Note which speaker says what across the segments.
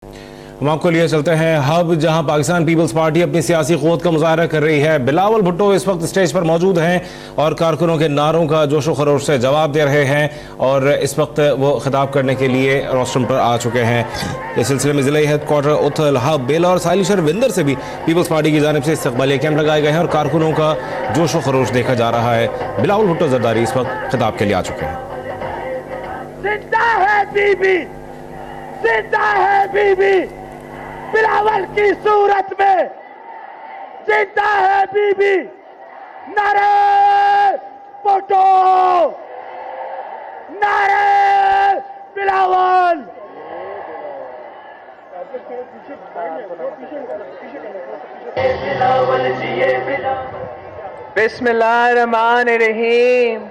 Speaker 1: ہم آپ کو لیے چلتے ہیں ہب، جہاں پاکستان پیپلز پارٹی اپنی سیاسی قوت کا مظاہرہ کر رہی ہے۔ بلاول بھٹو اس وقت اسٹیج پر موجود ہیں اور کارکنوں کے نعروں کا جوش و خروش سے جواب دے رہے ہیں، اور اس وقت وہ خطاب کرنے کے لیے روسٹرم پر آ چکے ہیں۔ اس سلسلے میں ضلعی ہیڈ کوارٹر اتھل، ہب، بیلا اور ساحلی شہروندر سے بھی پیپلز پارٹی کی جانب سے استقبالیہ کیمپ لگائے گئے ہیں اور کارکنوں کا جوش و خروش دیکھا جا رہا ہے۔ بلاول بھٹو زرداری اس وقت خطاب کے لیے آ چکے ہیں۔
Speaker 2: زندہ ہے بی بی، زندہ ہے بی بی، بلاول کی صورت میں زندہ ہے بی بی۔ نعرہ بھٹو، نعرہ بلاول۔ بسم اللہ الرحمن الرحیم۔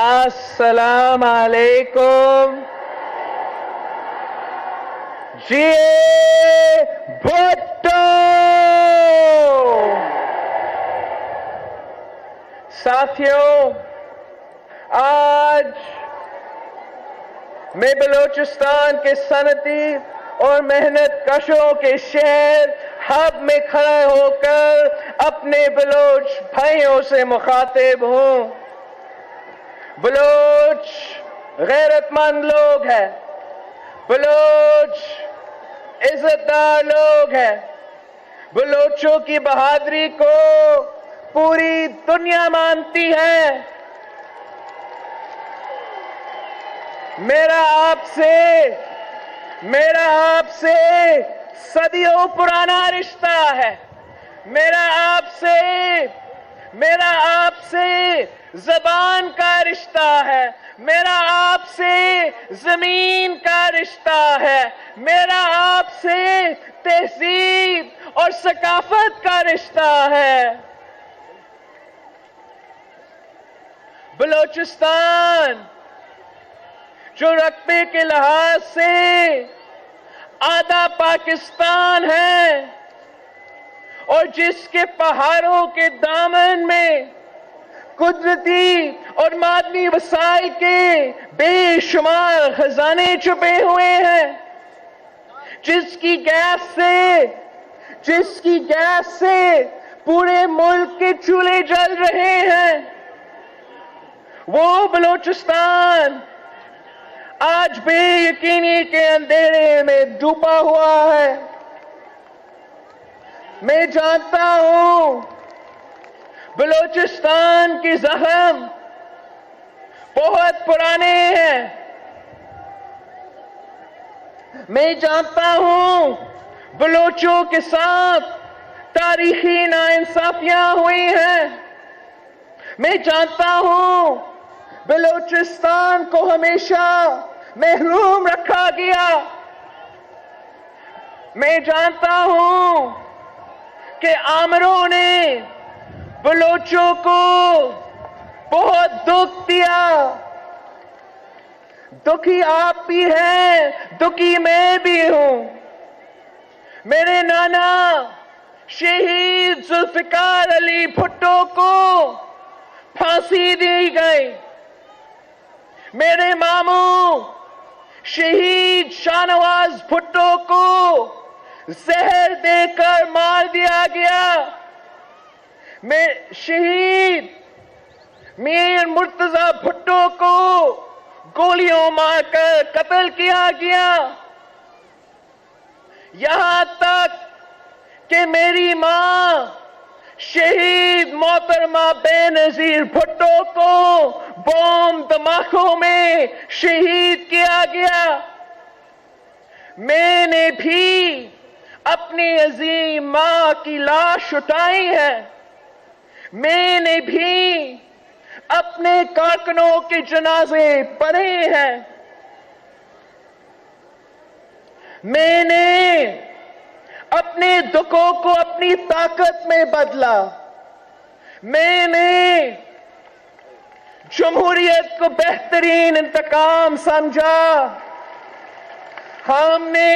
Speaker 2: السلام علیکم۔ جیے بھٹو۔ ساتھیوں، آج میں بلوچستان کے صنعتی اور محنت کشوں کے شہر ہب میں کھڑا ہو کر اپنے بلوچ بھائیوں سے مخاطب ہوں۔ بلوچ غیرت مند لوگ ہیں، بلوچ عزت دار لوگ ہیں، بلوچوں کی بہادری کو پوری دنیا مانتی ہے۔ میرا آپ سے صدیوں پرانا رشتہ ہے۔ میرا آپ سے زبان کا رشتہ ہے، میرا آپ سے زمین کا رشتہ ہے، میرا آپ سے تہذیب اور ثقافت کا رشتہ ہے۔ بلوچستان جو رقبے کے لحاظ سے آدھا پاکستان ہے اور جس کے پہاڑوں کے دامن میں قدرتی اور معدنی وسائل کے بے شمار خزانے چھپے ہوئے ہیں، جس کی گیس سے پورے ملک کے چولہے جل رہے ہیں، وہ بلوچستان آج بے یقینی کے اندھیرے میں ڈوبا ہوا ہے۔ میں جانتا ہوں بلوچستان کی زخم بہت پرانے ہیں، میں جانتا ہوں بلوچوں کے ساتھ تاریخی ناانصافیاں ہوئی ہیں، میں جانتا ہوں بلوچستان کو ہمیشہ محروم رکھا گیا، میں جانتا ہوں کہ آمروں نے بلوچوں کو بہت دکھ دیا۔ دکھی آپ بھی ہیں، دکھی میں بھی ہوں۔ میرے نانا شہید ذوالفقار علی بھٹو کو پھانسی دی گئی، میرے ماموں شہید شاہنواز بھٹو کو زہر دے کر مار دیا گیا، شہید میر مرتضی بھٹو کو گولیوں مار کر قتل کیا گیا، یہاں تک کہ میری ماں شہید محترمہ بے نظیر بھٹو کو بم دھماکوں میں شہید کیا گیا۔ میں نے بھی اپنی عظیم ماں کی لاش اٹھائی ہے، میں نے بھی اپنے کارکنوں کے جنازے پڑھے ہیں، میں نے اپنے دکھوں کو اپنی طاقت میں بدلا، میں نے جمہوریت کو بہترین انتقام سمجھا، ہم نے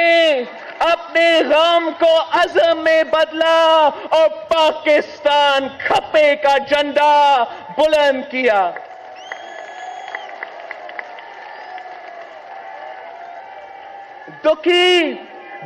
Speaker 2: اپنے غم کو عزم میں بدلا اور پاکستان کھپے کا جھنڈا بلند کیا۔ دکھی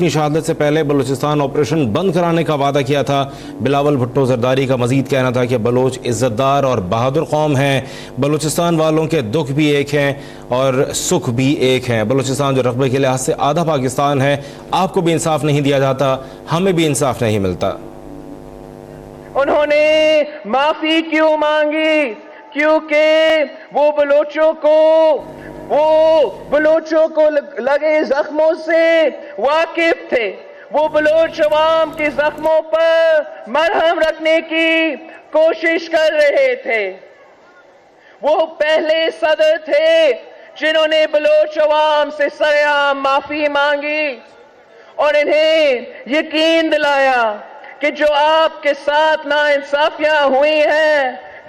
Speaker 1: اپنی شہادت سے پہلے بلوچستان آپریشن بند کرانے کا وعدہ کیا تھا۔ بلاول بھٹو زرداری کا مزید کہنا تھا کہ بلوچ عزت دار اور بہادر قوم ہیں، بلوچستان والوں کے دکھ بھی ایک ہیں اور سکھ بھی ایک ہیں۔ بلوچستان جو رقبے کے لحاظ سے آدھا پاکستان ہے، آپ کو بھی انصاف نہیں دیا جاتا، ہمیں بھی انصاف نہیں ملتا۔
Speaker 2: انہوں نے معافی کیوں مانگی؟ کیونکہ وہ بلوچوں کو لگے زخموں سے واقف تھے، وہ بلوچ عوام کے زخموں پر مرہم رکھنے کی کوشش کر رہے تھے۔ وہ پہلے صدر تھے جنہوں نے بلوچ عوام سے سرعام معافی مانگی اور انہیں یقین دلایا کہ جو آپ کے ساتھ ناانصافیاں ہوئی ہیں،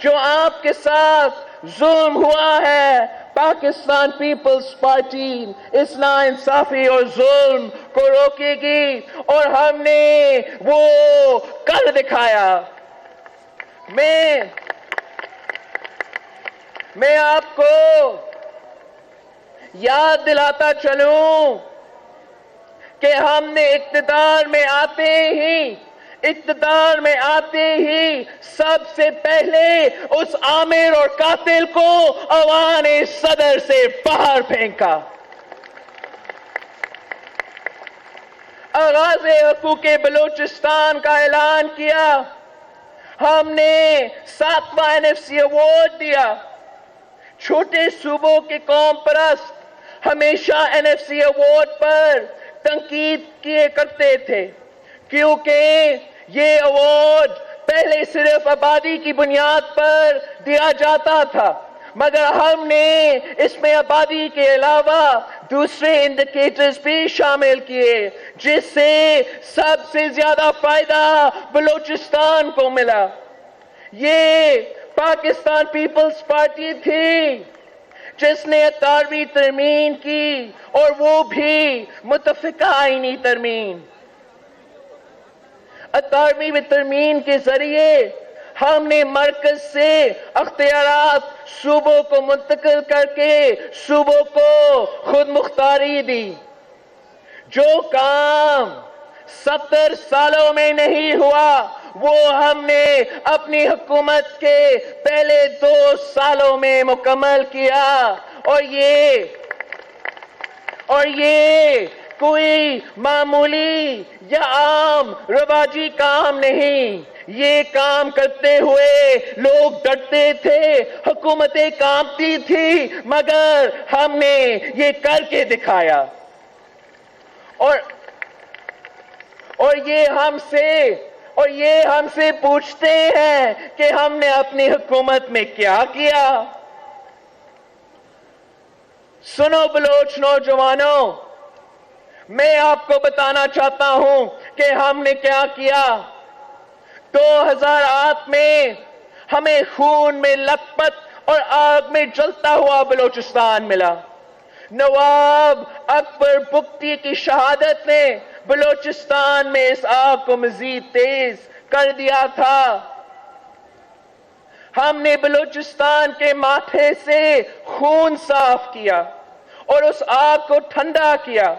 Speaker 2: جو آپ کے ساتھ ظلم ہوا ہے، پاکستان پیپلز پارٹی اس ناانصافی اور ظلم کو روکے گی، اور ہم نے وہ کر دکھایا۔ میں آپ کو یاد دلاتا چلوں کہ ہم نے اقتدار میں آتے ہی سب سے پہلے اس عامر اور قاتل کو اوان صدر سے باہر پھینکا۔ آغاز حقوق بلوچستان کا اعلان کیا، ہم نے 7واں NFC ایوارڈ دیا۔ چھوٹے صوبوں کے قوم پرست ہمیشہ NFC ایوارڈ پر تنقید کیے کرتے تھے، کیونکہ یہ ایوارڈ پہلے صرف آبادی کی بنیاد پر دیا جاتا تھا، مگر ہم نے اس میں آبادی کے علاوہ دوسرے انڈیکیٹرز بھی شامل کیے، جس سے سب سے زیادہ فائدہ بلوچستان کو ملا۔ یہ پاکستان پیپلز پارٹی تھی جس نے 18ویں ترمیم کی، اور وہ بھی متفقہ آئینی ترمیم۔ 18ویں ترمیم کے ذریعے ہم نے مرکز سے اختیارات صوبوں کو منتقل کر کے صوبوں کو خود مختاری دی۔ جو کام 70 سالوں میں نہیں ہوا، وہ ہم نے اپنی حکومت کے پہلے 2 سالوں میں مکمل کیا، اور یہ کوئی معمولی یا عام رواجی کام نہیں۔ یہ کام کرتے ہوئے لوگ ڈرتے تھے، حکومتیں کانپتی تھی، مگر ہم نے یہ کر کے دکھایا۔ اور یہ ہم سے پوچھتے ہیں کہ ہم نے اپنی حکومت میں کیا کیا؟ سنو بلوچ نوجوانوں، میں آپ کو بتانا چاہتا ہوں کہ ہم نے کیا کیا۔ 2008 میں ہمیں خون میں لت پت اور آگ میں جلتا ہوا بلوچستان ملا۔ نواب اکبر بگٹی کی شہادت نے بلوچستان میں اس آگ کو مزید تیز کر دیا تھا۔ ہم نے بلوچستان کے ماتھے سے خون صاف کیا اور اس آگ کو ٹھنڈا کیا۔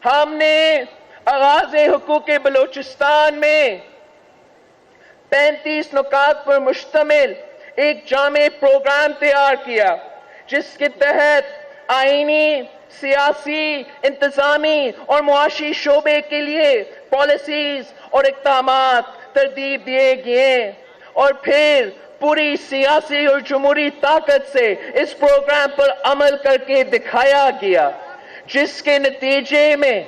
Speaker 2: ہم نے آغاز حقوق بلوچستان میں 35 نکات پر مشتمل ایک جامع پروگرام تیار کیا، جس کے تحت آئینی، سیاسی، انتظامی اور معاشی شعبے کے لیے پالیسیز اور اقدامات ترتیب دیے گئے، اور پھر پوری سیاسی اور جمہوری طاقت سے اس پروگرام پر عمل کر کے دکھایا گیا، جس کے نتیجے میں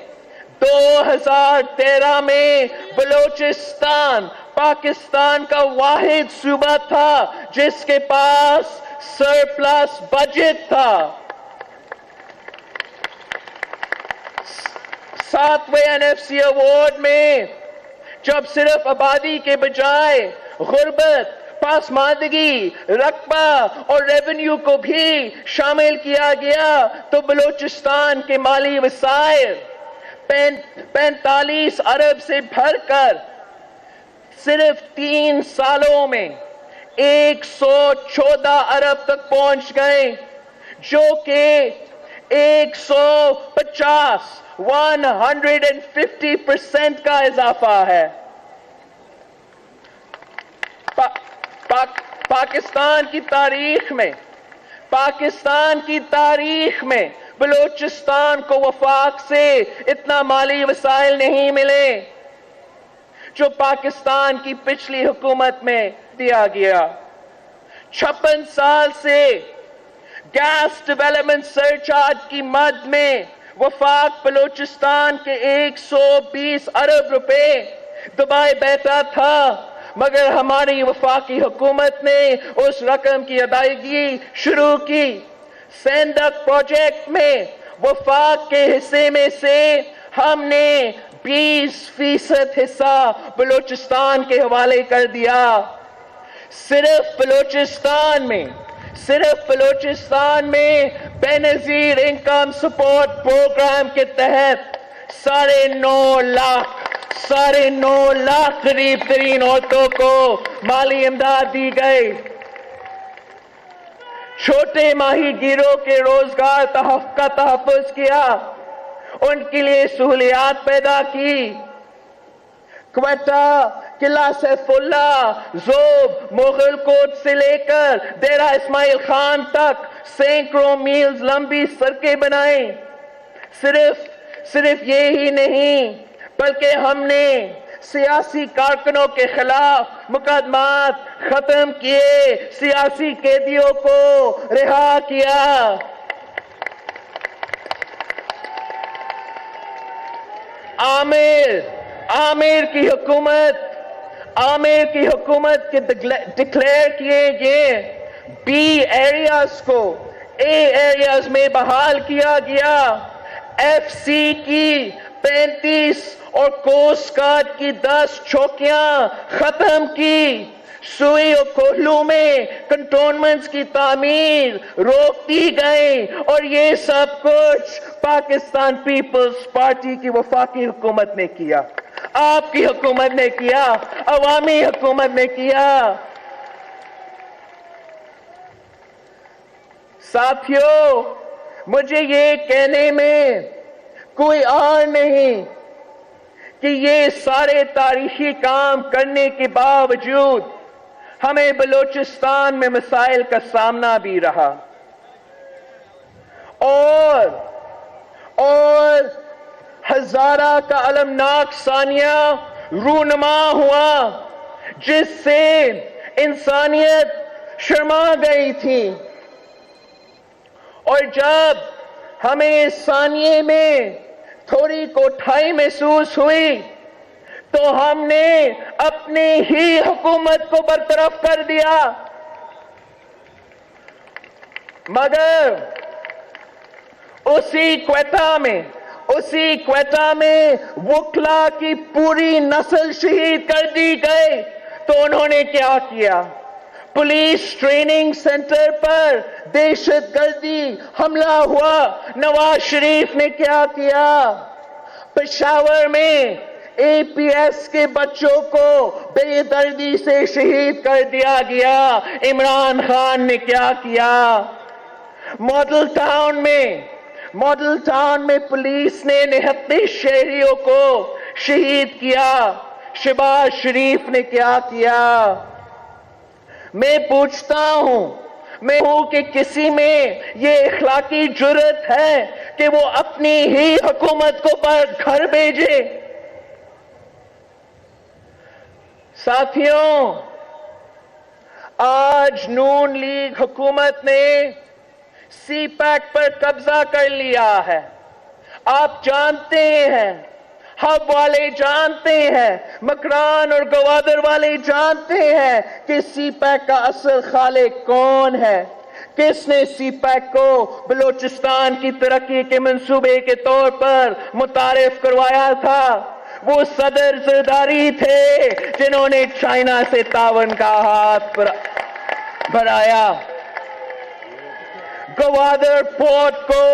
Speaker 2: 2013 میں بلوچستان پاکستان کا واحد صوبہ تھا جس کے پاس سرپلس بجٹ تھا۔ 7ویں NFC ایوارڈ میں جب صرف آبادی کے بجائے غربت، پاسماندگی، رقبہ اور ریونیو کو بھی شامل کیا گیا تو بلوچستان کے مالی وسائل 45 ارب سے بڑھ کر صرف 3 سالوں میں 114 ارب تک پہنچ گئے، جو کہ 150 150% کا اضافہ ہے. پاکستان کی تاریخ میں بلوچستان کو وفاق سے اتنا مالی وسائل نہیں ملے جو پاکستان کی پچھلی حکومت میں دیا گیا. 56 سال سے گیس ڈیولپمنٹ سرچارج کی مد میں وفاق بلوچستان کے 120 ارب روپے دبائے بیٹھا تھا، مگر ہماری وفاقی حکومت نے اس رقم کی ادائیگی شروع کی. سینڈک پروجیکٹ میں وفاق کے حصے میں سے ہم نے 20% حصہ بلوچستان کے حوالے کر دیا. صرف بلوچستان میں بے نظیر انکم سپورٹ پروگرام کے تحت 9.5 لاکھ قریب ترین عورتوں کو مالی امداد دی گئی. چھوٹے ماہی گیروں کے روزگار کا تحفظ کیا، ان کے لیے سہولیات پیدا کی. کوئٹہ، قلعہ سیف اللہ، زوب، مغل کوٹ سے لے کر ڈیرہ اسماعیل خان تک سینکڑوں میلز لمبی سڑکیں بنائیں. صرف یہی نہیں بلکہ ہم نے سیاسی کارکنوں کے خلاف مقدمات ختم کیے، سیاسی قیدیوں کو رہا کیا. عامر کی حکومت کے ڈکلیئر کیے گئے بی ایریاز کو اے ایریاز میں بحال کیا گیا. ایف سی کی 35 اور کوسٹ گارڈ کی 10 چوکیاں ختم کی. سوئی اور کوہلو میں کنٹونمنٹس کی تعمیر روک دی گئی، اور یہ سب کچھ پاکستان پیپلز پارٹی کی وفاقی حکومت نے کیا، آپ کی حکومت نے کیا، عوامی حکومت نے کیا. ساتھیوں، مجھے یہ کہنے میں کوئی اور نہیں کہ یہ سارے تاریخی کام کرنے کے باوجود ہمیں بلوچستان میں مسائل کا سامنا بھی رہا، اور ہزارہ کا المناک ثانیہ رونما ہوا جس سے انسانیت شرما گئی تھی. اور جب ہمیں اس ثانیے میں تھوڑی کوٹھائی محسوس ہوئی تو ہم نے اپنی ہی حکومت کو برطرف کر دیا. مگر اسی کوئٹہ میں وکلا کی پوری نسل شہید کر دی گئی. تو انہوں نے کیا کیا؟ پولیس ٹریننگ سینٹر پر دہشت گردی حملہ ہوا. نواز شریف نے کیا کیا؟ پشاور میں اے پی ایس کے بچوں کو بے دردی سے شہید کر دیا گیا. عمران خان نے کیا کیا؟ ماڈل ٹاؤن میں پولیس نے 39 شہریوں کو شہید کیا. شہباز شریف نے کیا کیا؟ میں پوچھتا ہوں کہ کسی میں یہ اخلاقی جرت ہے کہ وہ اپنی ہی حکومت کو گھر بھیجے؟ ساتھیوں، آج نون لیگ حکومت نے سی پیک پر قبضہ کر لیا ہے. آپ جانتے ہیں، ہب والے جانتے ہیں، مکران اور گوادر والے جانتے ہیں کہ سی پیک کا اصل خالق کون ہے. کس نے سی پیک کو بلوچستان کی ترقی کے منصوبے کے طور پر متعارف کروایا تھا؟ وہ صدر زرداری تھے جنہوں نے چائنا سے تعاون کا ہاتھ بڑھایا. گوادر پورٹ کو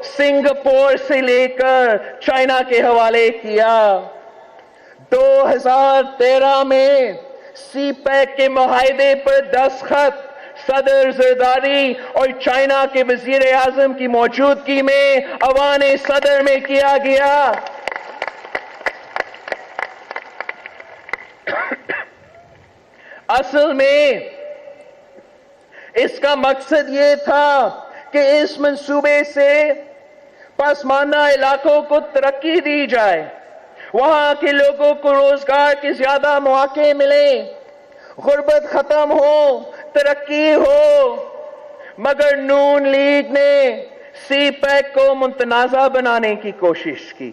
Speaker 2: سنگاپور سے لے کر چائنا کے حوالے کیا. 2013 میں سی پیک کے معاہدے پر دستخط صدر زرداری اور چائنا کے وزیر اعظم کی موجودگی میں ایوان صدر میں کیا گیا. اصل میں اس کا مقصد یہ تھا کہ اس منصوبے سے پسماندہ علاقوں کو ترقی دی جائے, وہاں کے لوگوں کو روزگار کے زیادہ مواقع ملیں, غربت ختم ہو, ترقی ہو. مگر نون لیگ نے سی پیک کو متنازع بنانے کی کوشش کی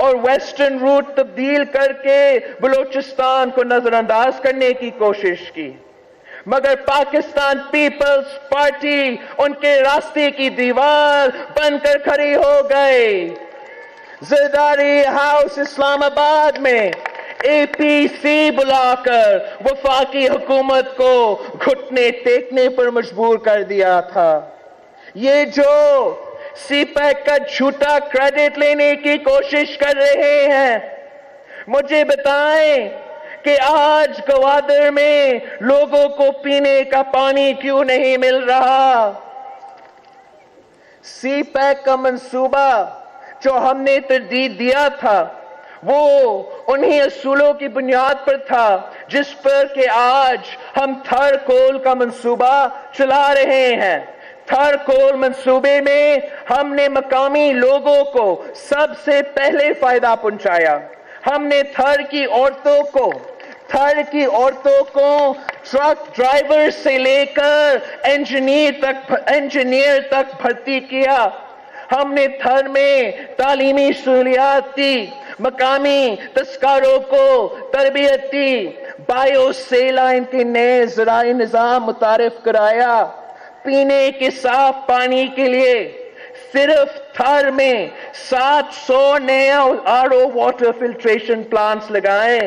Speaker 2: اور ویسٹرن روٹ تبدیل کر کے بلوچستان کو نظر انداز کرنے کی کوشش کی. مگر پاکستان پیپلز پارٹی ان کے راستے کی دیوار بن کر کھڑی ہو گئے. زرداری ہاؤس اسلام آباد میں اے پی سی بلا کر وفاقی حکومت کو گھٹنے ٹیکنے پر مجبور کر دیا تھا. یہ جو سی پیک کا جھوٹا کریڈٹ لینے کی کوشش کر رہے ہیں, مجھے بتائیں کہ آج گوادر میں لوگوں کو پینے کا پانی کیوں نہیں مل رہا؟ سی پیک کا منصوبہ جو ہم نے تردید دیا تھا وہ انہی اصولوں کی بنیاد پر تھا جس پر کہ آج ہم تھر کول کا منصوبہ چلا رہے ہیں. تھر کول منصوبے میں ہم نے مقامی لوگوں کو سب سے پہلے فائدہ پہنچایا. ہم نے تھر کی عورتوں کو ٹرک ڈرائیور سے لے کر انجینئر تک بھرتی کیا. ہم نے تھر میں تعلیمی سہولیات دی, مقامی دستکاروں کو تربیت دی, بایو سیلائن کے نئے زرعی نظام متعارف کرایا. پینے کے صاف پانی کے لیے صرف تھر میں 700 نئے R O water filtration plants لگائے.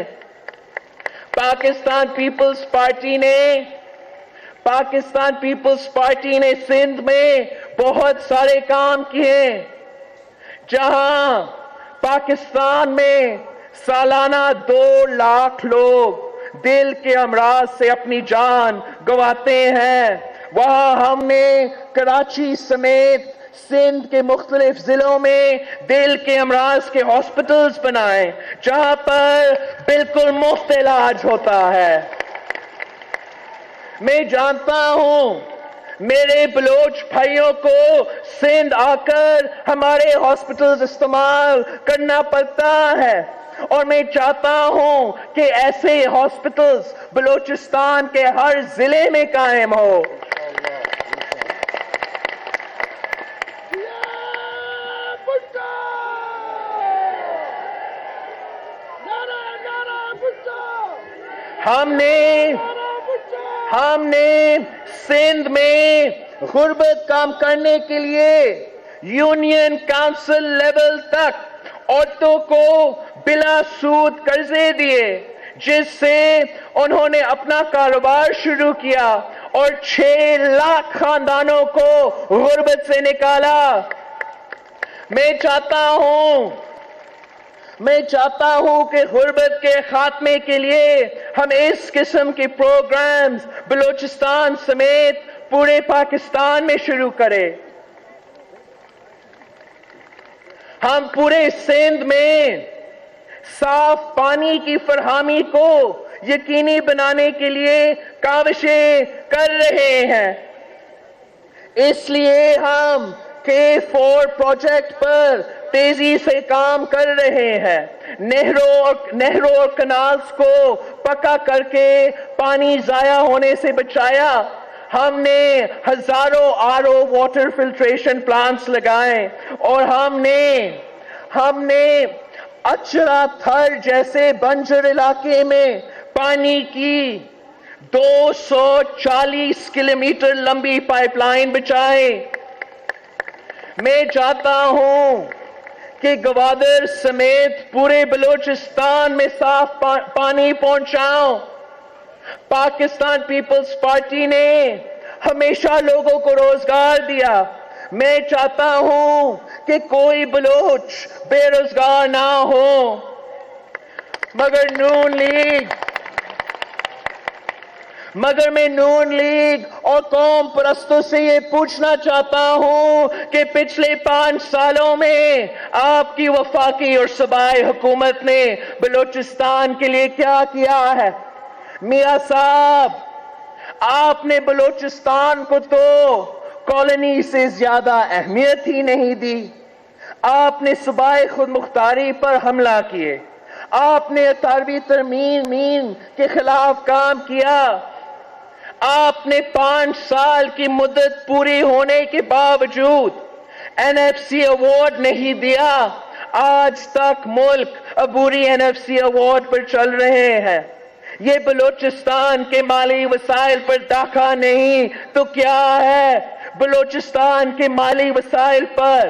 Speaker 2: پاکستان پیپلز پارٹی نے سندھ میں بہت سارے کام کیے. جہاں پاکستان میں سالانہ 2 لاکھ لوگ دل کے امراض سے اپنی جان گنواتے ہیں, وہاں ہم نے کراچی سمیت سندھ کے مختلف ضلعوں میں دل کے امراض کے ہاسپٹلز بنائے جہاں پر بالکل مفت علاج ہوتا ہے. میں جانتا ہوں میرے بلوچ بھائیوں کو سندھ آ کر ہمارے ہاسپٹلز استعمال کرنا پڑتا ہے, اور میں چاہتا ہوں کہ ایسے ہاسپٹلز بلوچستان کے ہر ضلع میں قائم ہو. ہم نے سندھ میں غربت کم کرنے کے لیے یونین کونسل لیول تک عورتوں کو بلا سود قرضے دیے, جس سے انہوں نے اپنا کاروبار شروع کیا اور 6 لاکھ خاندانوں کو غربت سے نکالا. میں چاہتا ہوں کہ غربت کے خاتمے کے لیے ہم اس قسم کے پروگرامز بلوچستان سمیت پورے پاکستان میں شروع کریں. ہم پورے سندھ میں صاف پانی کی فراہمی کو یقینی بنانے کے لیے کاوشیں کر رہے ہیں. اس لیے ہم K4 پروجیکٹ پر تیزی سے کام کر رہے ہیں. نہروں اور کنالز کو پکا کر کے پانی ضائع ہونے سے بچایا. ہم نے ہزاروں R O water filtration plants لگائے, اور ہم نے اچرا تھر جیسے بنجر علاقے میں پانی کی 240 کلومیٹر لمبی پائپ لائن بچائے. میں چاہتا ہوں کہ گوادر سمیت پورے بلوچستان میں صاف پانی پہنچاؤں. پاکستان پیپلز پارٹی نے ہمیشہ لوگوں کو روزگار دیا. میں چاہتا ہوں کہ کوئی بلوچ بے روزگار نہ ہو, مگر مگر میں نون لیگ اور قوم پرستوں سے یہ پوچھنا چاہتا ہوں کہ پچھلے 5 سالوں میں آپ کی وفاقی اور صوبائی حکومت نے بلوچستان کے لیے کیا کیا ہے؟ میاں صاحب، آپ نے بلوچستان کو تو کالونی سے زیادہ اہمیت ہی نہیں دی. آپ نے صوبائی خود مختاری پر حملہ کیے. آپ نے 18ویں ترمیم کے خلاف کام کیا. آپ نے 5 سال کی مدت پوری ہونے کے باوجود NFC ایوارڈ نہیں دیا. آج تک ملک عبوری NFC ایوارڈ پر چل رہے ہیں. یہ بلوچستان کے مالی وسائل پر ڈاکہ نہیں تو کیا ہے؟ بلوچستان کے مالی وسائل پر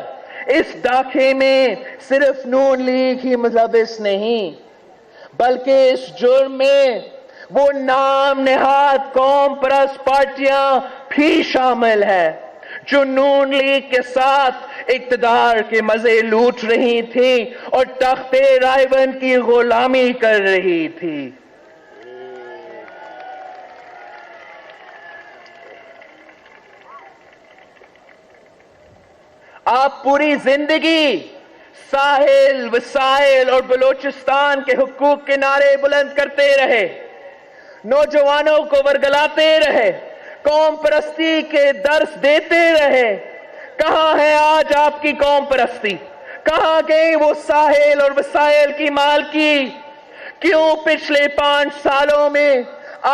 Speaker 2: اس ڈاکے میں صرف نون لیگ ہی ملوث نہیں، بلکہ اس جرم میں وہ نام نہاد قوم پرست پارٹیاں بھی شامل ہیں جو نون لیگ کے ساتھ اقتدار کے مزے لوٹ رہی تھی اور تخت رائیون کی غلامی کر رہی تھی. آپ پوری زندگی ساحل، وسائل اور بلوچستان کے حقوق کے نعرے بلند کرتے رہے، نوجوانوں کو ورگلاتے رہے، قوم پرستی کے درس دیتے رہے. کہاں ہے آج آپ کی قوم پرستی؟ کہاں گئی وہ ساحل اور وسائل کی مالکی؟ کیوں پچھلے 5 سالوں میں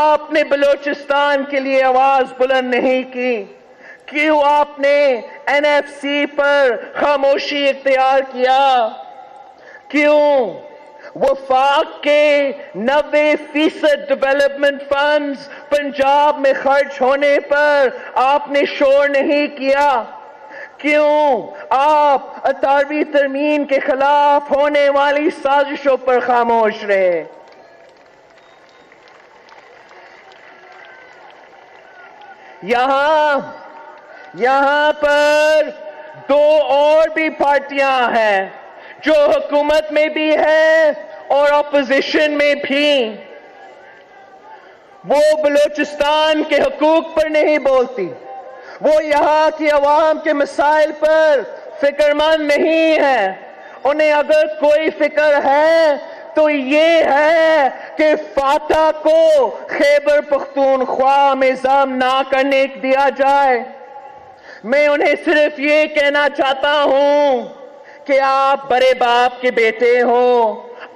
Speaker 2: آپ نے بلوچستان کے لیے آواز بلند نہیں کی؟ کیوں آپ نے NFC پر خاموشی اختیار کیا؟ کیوں وفاق کے 90% ڈیولپمنٹ فنڈز پنجاب میں خرچ ہونے پر آپ نے شور نہیں کیا؟ کیوں آپ 18ویں ترمیم کے خلاف ہونے والی سازشوں پر خاموش رہے؟ یہاں پر 2 اور بھی پارٹیاں ہیں جو حکومت میں بھی ہے اور اپوزیشن میں بھی. وہ بلوچستان کے حقوق پر نہیں بولتی، وہ یہاں کی عوام کے مسائل پر فکر مند نہیں ہے. انہیں اگر کوئی فکر ہے تو یہ ہے کہ فاتح کو خیبر پختونخوا میں ضم نہ کرنے دیا جائے. میں انہیں صرف یہ کہنا چاہتا ہوں کہ آپ بڑے باپ کے بیٹے ہو.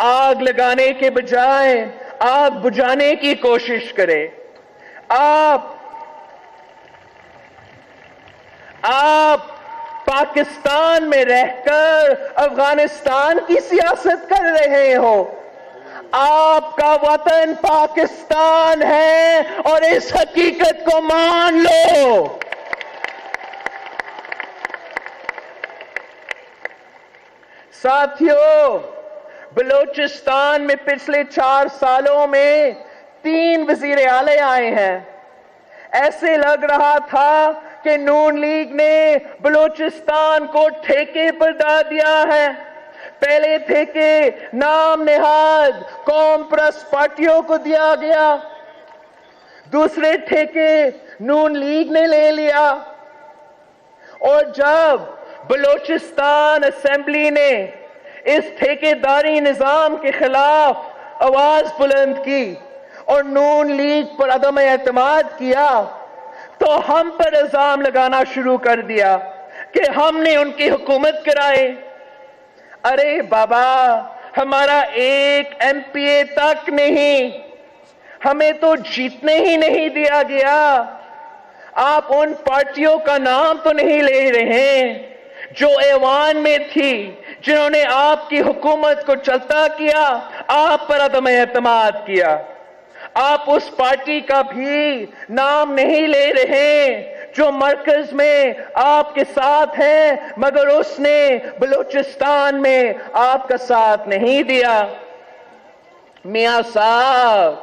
Speaker 2: آگ لگانے کے بجائے آگ بجھانے کی کوشش کرے. آپ پاکستان میں رہ کر افغانستان کی سیاست کر رہے ہو. آپ کا وطن پاکستان ہے اور اس حقیقت کو مان لو. ساتھیو، بلوچستان میں پچھلے 4 سالوں میں 3 وزیر اعلی آئے ہیں. ایسے لگ رہا تھا کہ نون لیگ نے بلوچستان کو ٹھیکے پر ڈال دیا ہے. پہلے ٹھیکے نام نہاد قوم پرست پارٹیوں کو دیا گیا، دوسرے ٹھیکے نون لیگ نے لے لیا، اور جب بلوچستان اسمبلی نے اس ٹھیکیداری نظام کے خلاف آواز بلند کی اور نون لیگ پر عدم اعتماد کیا تو ہم پر الزام لگانا شروع کر دیا کہ ہم نے ان کی حکومت کرائی. ارے بابا، ہمارا ایک MPA تک نہیں، ہمیں تو جیتنے ہی نہیں دیا گیا. آپ ان پارٹیوں کا نام تو نہیں لے رہے جو ایوان میں تھی، جنہوں نے آپ کی حکومت کو چلتا کیا، آپ پر عدم اعتماد کیا. آپ اس پارٹی کا بھی نام نہیں لے رہے جو مرکز میں آپ کے ساتھ ہیں مگر اس نے بلوچستان میں آپ کا ساتھ نہیں دیا. میاں صاحب،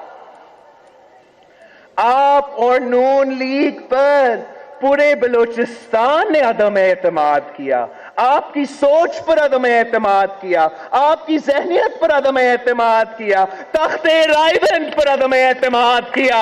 Speaker 2: آپ اور نون لیگ پر پورے بلوچستان نے عدم اعتماد کیا، آپ کی سوچ پر عدم اعتماد کیا، آپ کی ذہنیت پر عدم اعتماد کیا، تخت رائیون پر عدم اعتماد کیا.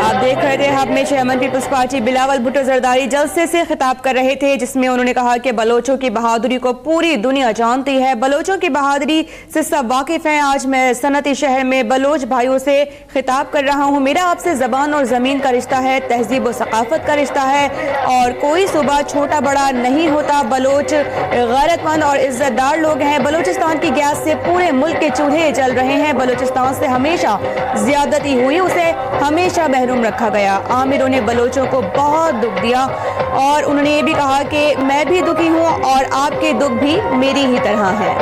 Speaker 3: آپ دیکھ رہے تھے ہب میں چیئرمین پیپلز پارٹی بلاول بھٹو زرداری جلسے سے خطاب کر رہے تھے، جس میں انہوں نے کہا کہ بلوچوں کی بہادری کو پوری دنیا جانتی ہے، بلوچوں کی بہادری سے سب واقف ہیں۔ آج میں صنعتی شہر میں بلوچ بھائیوں سے خطاب کر رہا ہوں۔ میرا آپ سے زبان اور زمین کا رشتہ ہے، تہذیب و ثقافت کا رشتہ ہے، اور کوئی صوبہ چھوٹا بڑا نہیں ہوتا۔ بلوچ غیرت مند اور عزت دار لوگ ہیں۔ بلوچستان کی گیس سے پورے ملک کے چولہے جل رہے ہیں۔ بلوچستان سے ہمیشہ زیادتی ہوئی، اسے ہمیشہ محروم رکھا گیا۔ عامروں نے بلوچوں کو بہت دکھ دیا، اور انہوں نے یہ بھی کہا کہ میں بھی دکھی ہوں اور آپ کے دکھ بھی میری ہی طرح ہیں۔